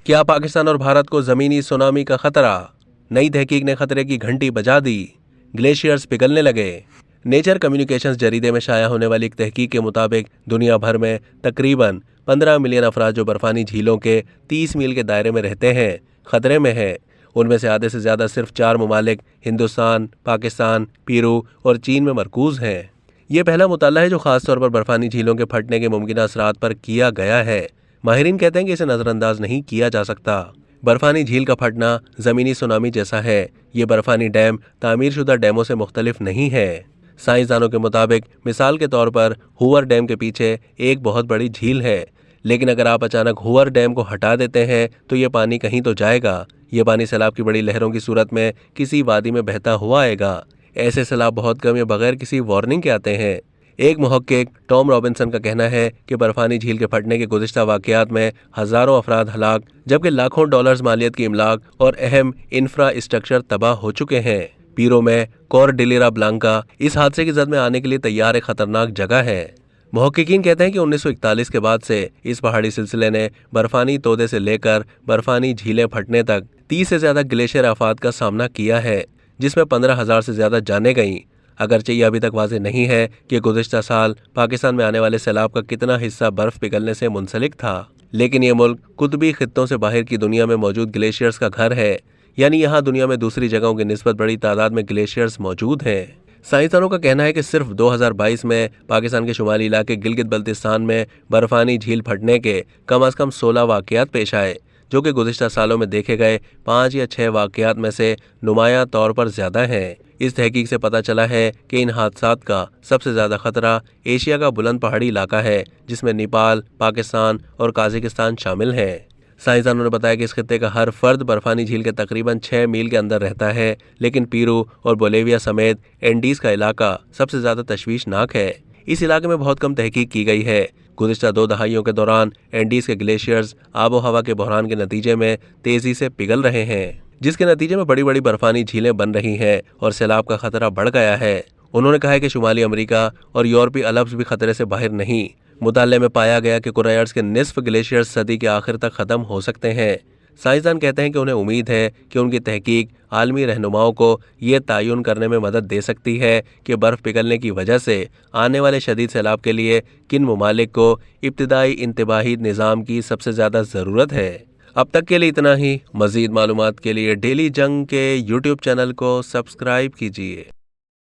क्या पाकिस्तान और भारत को जमीनी सुनामी का खतरा? नई तहकीक ने खतरे की घंटी बजा दी। ग्लेशियर्स पिघलने लगे। नेचर कम्युनिकेशंस जरीदे में शाया होने वाली एक तहकीक के मुताबिक दुनिया भर में तकरीबन 15 मिलियन अफराद जो बर्फानी झीलों के 30 मील के दायरे में रहते हैं, खतरे में हैं। उनमें से आधे से ज़्यादा सिर्फ 4 ममालिक हिंदुस्तान, पाकिस्तान, पेरू और चीन में मरकूज हैं। ये पहला मुताला है जो खासतौर पर बर्फानी झीलों के फटने के मुमकिन असरात पर किया गया है। माहिरीन कहते हैं कि इसे नज़रअंदाज नहीं किया जा सकता। बर्फानी झील का फटना ज़मीनी सुनामी जैसा है। ये बर्फानी डैम तामीरशुदा डैमों से मुख्तलिफ नहीं है। साइंसदानों के मुताबिक मिसाल के तौर पर हूवर डैम के पीछे एक बहुत बड़ी झील है, लेकिन अगर आप अचानक हूवर डैम को हटा देते हैं तो ये पानी कहीं तो जाएगा। ये पानी सैलाब की बड़ी लहरों की सूरत में किसी वादी में बहता हुआ आएगा। ऐसे सैलाब बहुत कम या बगैर किसी वार्निंग के आते हैं। एक मुहक्किक टॉम रॉबिन्सन का कहना है कि बर्फानी झील के फटने के गुज़िश्ता वाक़यात में हज़ारों अफराद हलाक, जबकि लाखों डॉलर्स मालियत की इमलाक और अहम इंफ्रास्ट्रक्चर तबाह हो चुके हैं। पीरो में कॉर्डिलेरा ब्लांका इस हादसे की जद में आने के लिए तैयार एक खतरनाक जगह है। मुहक्किकीन कहते हैं कि 1941 के बाद से इस पहाड़ी सिलसिले ने बर्फानी तोदे से लेकर बर्फानी झीलें फटने तक 30 से ज़्यादा ग्लेशियर आफात का सामना किया है, जिसमें 15,000 से ज़्यादा जानें गईं। अगरचे ये अभी तक वाज़ेह नहीं है कि गुज़िश्ता साल पाकिस्तान में आने वाले सैलाब का कितना हिस्सा बर्फ़ पिघलने से मुंसलिक था, लेकिन ये मुल्क कुतबी खित्तों से बाहर की दुनिया में मौजूद ग्लेशियर्स का घर है, यानी यहाँ दुनिया में दूसरी जगहों की निस्बत बड़ी तादाद में ग्लेशियर्स मौजूद हैं। साइंसदानों का कहना है कि सिर्फ 2022 में पाकिस्तान के शुमाली इलाके गिलगित बल्तिस्तान में बर्फानी झील फटने के कम अज़ कम 16 वाक़यात पेश आए, जो कि गुज़िश्ता सालों में देखे गए 5 या 6 वाक़यात में से नुमायां तौर पर ज़्यादा हैं। इस तहकीक से पता चला है कि इन हादसात का सबसे ज़्यादा खतरा एशिया का बुलंद पहाड़ी इलाका है, जिसमें नेपाल, पाकिस्तान और काज़ाकिस्तान शामिल हैं। साइंसदानों ने बताया कि इस खित्ते का हर फर्द बर्फानी झील के तकरीबन 6 मील के अंदर रहता है, लेकिन पेरू और बोलिविया समेत एंडीज का इलाका सबसे ज़्यादा तशवीशनाक है। इस इलाके में बहुत कम तहकीक की गई है। गुज़िश्ता 2 दहाइयों के दौरान एंडीज के ग्लेशियर्स आबो हवा के बहरान के नतीजे में तेज़ी से पिघल रहे हैं, जिसके नतीजे में बड़ी बड़ी बर्फानी झीलें बन रही हैं और सैलाब का खतरा बढ़ गया है। उन्होंने कहा है कि शुमाली अमेरिका और यूरोपीय अल्प्स भी खतरे से बाहर नहीं। मुताले में पाया गया कि कुराई अर्ज़ के निस्फ ग्लेशियर्स सदी के आखिर तक ख़त्म हो सकते हैं। साइंसदान कहते हैं कि उन्हें उम्मीद है कि उनकी तहकीक आलमी रहनुमाओं को ये तयन करने में मदद दे सकती है कि बर्फ़ पिघलने की वजह से आने वाले शदीद सैलाब के लिए किन ममालिक को इब्तिदाई इंतबाही निज़ाम की सबसे ज़्यादा ज़रूरत है। अब तक के लिए इतना ही। मज़ीद मालूमात के लिए डेली जंग के यूट्यूब चैनल को सब्सक्राइब कीजिए।